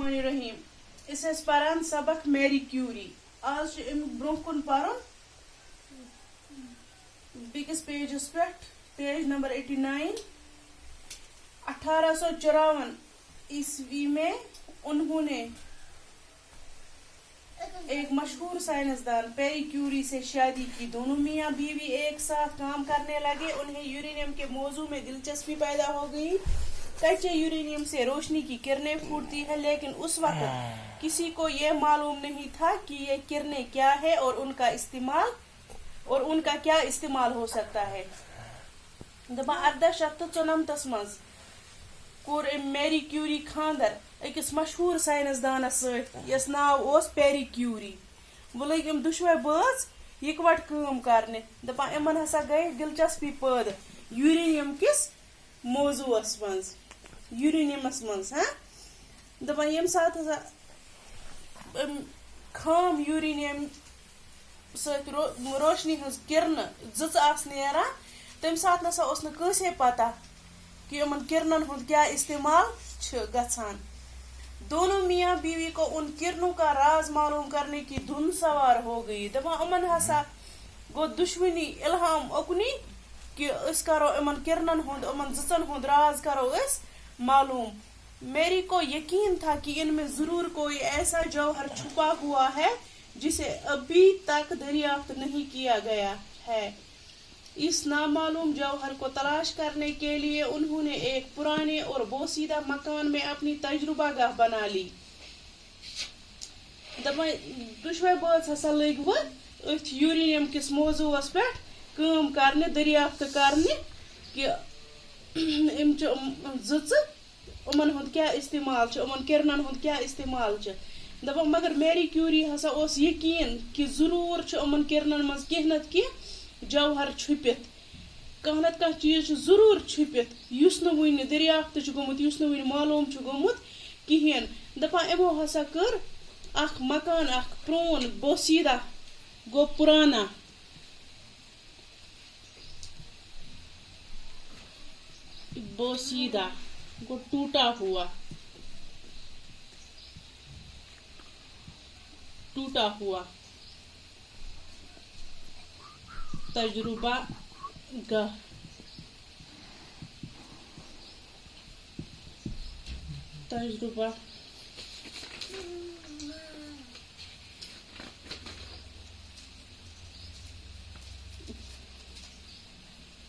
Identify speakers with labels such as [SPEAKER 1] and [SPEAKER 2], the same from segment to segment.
[SPEAKER 1] Bismillahirrahmanirrahim. Is es paran sabak Mary Curie. आज bro कुन पारन बिकस पेजस पे पेज नंबर 89 1854 ईस्वी में उन्होंने एक मशहूर साइंसदान पेरी क्यूरी से शादी की। दोनों मियाँ बीवी एक साथ काम करने लगे। उन्हें यूरेनियम के मौजू में दिलचस्पी पैदा हो गई। कच्चे यूरेनियम से रोशनी की किरणें फूटती है, लेकिन उस वक्त किसी को यह मालूम नहीं था कि ये किरणें क्या है और उनका क्या इस्तेमाल हो सकता है। दपा 1894 मज कोर मैरी क्यूरी खानदर अकिस मशहूर साइंसदानस सस नाव ओस पेरी क्यूरी। वो लग दुशवे बाज इकवट काम करने। दपा इमन हसा गई दिलचस्पी पैदा यूरेनियम किस मौजूस मज यूरेनियमस मज। हाँ दपा यम साथ हसा खाम यूरेनियम रोशनी हज किरण जच आस नेरा तम साथ नसा ओस न कंसे पता कि यमन किरणन हुंद क्या इस्तेमाल छ गछान। दोनों मियाँ बीवी को उन किरणों का राज मालूम करने की धुन सवार हो गई। दपा अमन हसा गो दुश्मनी इल्हाम ओकनी कि अस करो इमन किरणन हुंद इमन जचन हुंद राज करो अस मालूम। मेरी को यकीन था कि इनमें जरूर कोई ऐसा जौहर छुपा हुआ है जिसे अभी तक दरियाफ्त नहीं किया गया है। इस नामालूम जौहर को तलाश करने के लिए उन्होंने एक पुराने और बोसीदा मकान में अपनी तजुर्बागाह बना ली। दुश्मन बात हसा लग अथ यूरेनियम किस मौजूस पे काम करने दरियाफ्त करने कि इम जच उमन हुंद क्या इस्तेमाल उमन किरणन हुंद क्या इस्तेमाल दपा मगर मैरी क्यूरी हसा ओस यकीन कि जरूर उमन किरणन मज कह नत कह जौहर छुपित कह नत कह चीज जरूर छुपित युस न वुन दरियाफ्त गोमुत युस न वुन मालूम गोमुत कहेन। दपा इमो हसा कर अख मकान अख प्रोन बोसीदा गो पुराना बोसीदा गो टूटा हुआ तजुर्बा गाह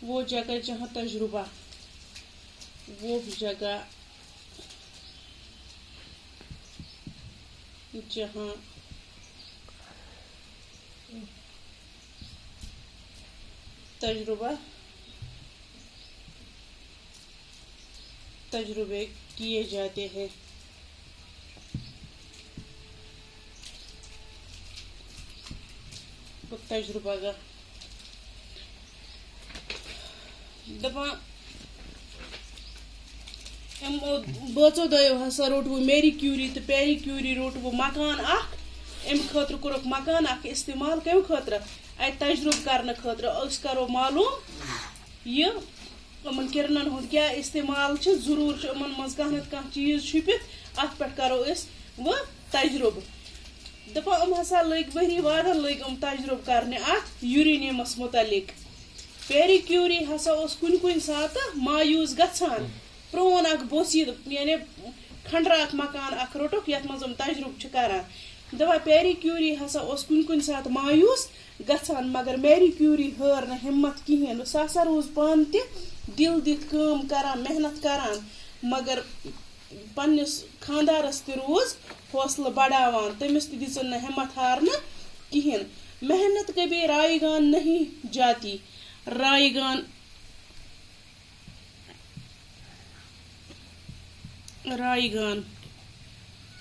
[SPEAKER 1] वो जगह जहाँ तजुर्बा वो जगह जहाँ तजुर्बे किए जाते हैं। तजुर्बा का दपा बचो दो हसा रोट वो मेरी क्यूरी तो पेरी क्यूरी रोट वो मकान अख अम खतर कोरक मकान अख इस्तेमाल कम खतर तजुर्ब करने खतर अस करो मालूम ये इमन किरणन हुंद क्या इस्तेमाल जरूर इमन मज कह नत कह चीज छुपित अत पे करो अस वो तजुर्ब। दपा हसा लग वरी वादन लग तजुर्ब करने अत यूरेनियमस मुतलिक। पेरी क्यूरी हसा उस कुन सात मायूस गछान प्रोन अख बोसीद यानी खंडरा अख मकान अख रोटुक यथ मज तजुर्ब करान। दपा पेरी क्यूरी हसा उस कुन सात मायूस गछान, मगर मैरी क्यूरी हर न हिम्मत कहें। सह हसा रोज पान दिल दित काम करान मेहनत करान, मगर पन्निस खानदारस ते रोज हौसला बढ़ावान। तमिस ते दिसन न हिम्मत हारन कहें। मेहनत कभी रायगान नहीं जाती, रायगान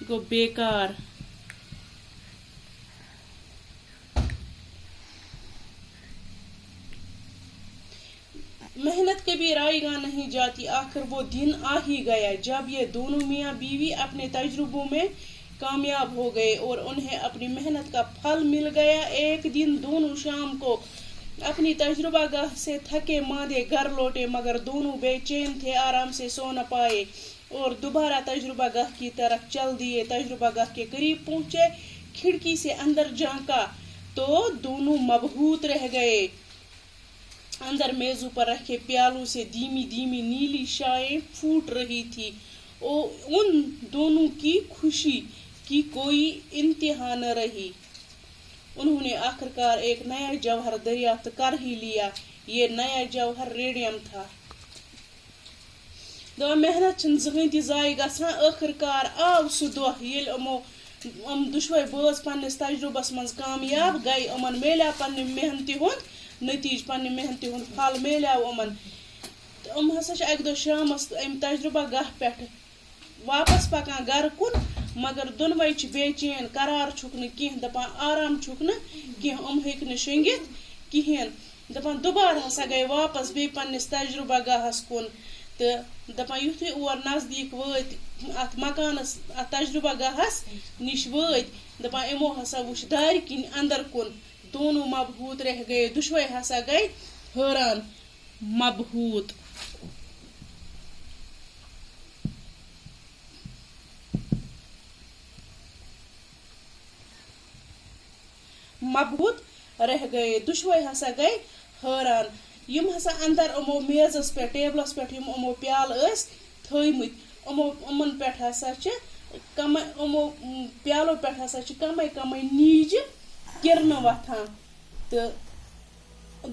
[SPEAKER 1] गो बेकार। मेहनत कभी रायगान नहीं जाती। आखिर वो दिन आ ही गया जब ये दोनों मियाँ बीवी अपने तजुर्बों में कामयाब हो गए और उन्हें अपनी मेहनत का फल मिल गया। एक दिन दोनों शाम को अपनी तजुर्बागाह से थके मांदे घर लौटे, मगर दोनों बेचैन थे, आराम से सो न पाए। اور دوبارہ تجربہ گاہ کی طرف چل دیے. تجربہ گاہ کے قریب پہنچے, کھڑکی سے اندر جھانکا تو دونوں مبہوت رہ گئے. اندر میزوں پر رکھے پیالوں سے دھیمی دھیمی نیلی شعاعیں پھوٹ رہی تھی. ان دونوں کی خوشی کی کوئی انتہا نہ رہی. انہوں نے آخرکار ایک نیا جوہر دریافت کر ہی لیا. یہ نیا جوہر ریڈیم تھا. محنت چھن زہن تہ ضائع گژھان. آخرکار آو سہ دۄہ ییٚلہِ یِم دۄشوے بٲژ پننس تجربس منٛز کامیاب گٔے. یِمن میلیو پننہِ محنتہِ ہُنٛد نتیجہ, پننہِ محنتہِ ہُنٛد پھل میلیو یِمن. تہٕ یِم ہسا چھِ اکہِ دۄہ شامس امہِ تجربہ گاہ پٮ۪ٹھ واپس پکان گرٕ کُن, مگر دۄنوے چھِ بے چین. قرار چھُکھ نہٕ کینٛہہ, دپان آرام چھُکھ نہٕ کینٛہہ, یِم ہیٚکۍ نہٕ شۄنگِتھ کہیٖنۍ. دپان دُبارٕ ہسا گٔے واپس بیٚیہِ پننس تجربہ گاہس کُن. تہٕ دپان یُتھُے اور نزدیٖک وٲتۍ اتھ مکانس, اتھ تجربہ گاہس نِش وٲتۍ, دپان یِمو ہسا وُچھ دارِ کِنۍ اندر کُن. دونوں مبہوت رہ گئے. دۄشوے ہسا گٔے حٲران مبہوت. مبہوت رہ گئے. دۄشوے ہسا گٔے حٲران. یم ہسا اندر یِمو میزس پٮ۪ٹھ ٹیبلس پٮ۪ٹھ یم یِمو پیالہٕ ٲسۍ تھٲیمٕتۍ, یِمن پٮ۪ٹھ ہسا چھِ کمے, یِمو پیالو پٮ۪ٹھ ہسا چھِ کمے کمے نیجہِ کِرنہٕ وتھان. تہٕ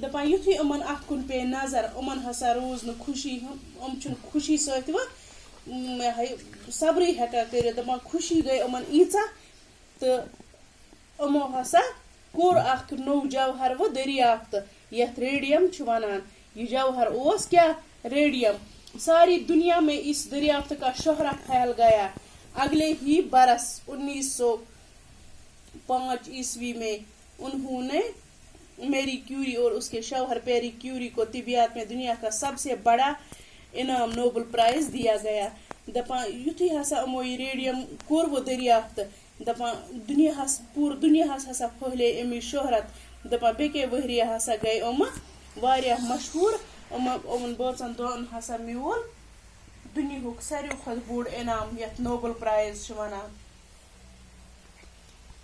[SPEAKER 1] دپان یُتھُے یِمن اتھ کُن پیٚیہِ نظر, یِمن ہسا روٗز نہٕ خوشی ہُنٛد, یِم چھِنہٕ خوشی سۭتۍ وۄنۍ صبرٕے ہٮ۪کان کٔرِتھ. دپان خوشی گٔے یِمن ییٖژاہ تہٕ یِمو ہسا کوٚر اکھ نوٚو جوہر وۄنۍ دریافت یتھ ریڈیم چھِ ونان. یہ جوہر اوس کیٛاہ؟ ریڈیم. ساری دنیا میں اس دریافت کا شہرہ پھیل گیا. اگلے ہی برس 1905 میں انہوں نے میری کیوری اور اس کے شوہر پیری کیوری کو طبیعت میں دنیا کا سب سے بڑا انعام نوبل پرائز دیا گیا. دپان یُتھُے ہسا یِمو یہ ریڈیم کوٚر وۄنۍ دریافت, دپان دُنیاہس پوٗرٕ دُنیاہس ہسا پھہلے امِچ شہرت. دپان بیٚکے ؤہرِیہِ ہسا گٔے یِم واریاہ مشہوٗر. یِمن بٲژن دۄن ہسا میوٗل دُنیہُک ساروی کھۄتہٕ بوٚڑ انعام یتھ نوبل پرائز چھِ ونان.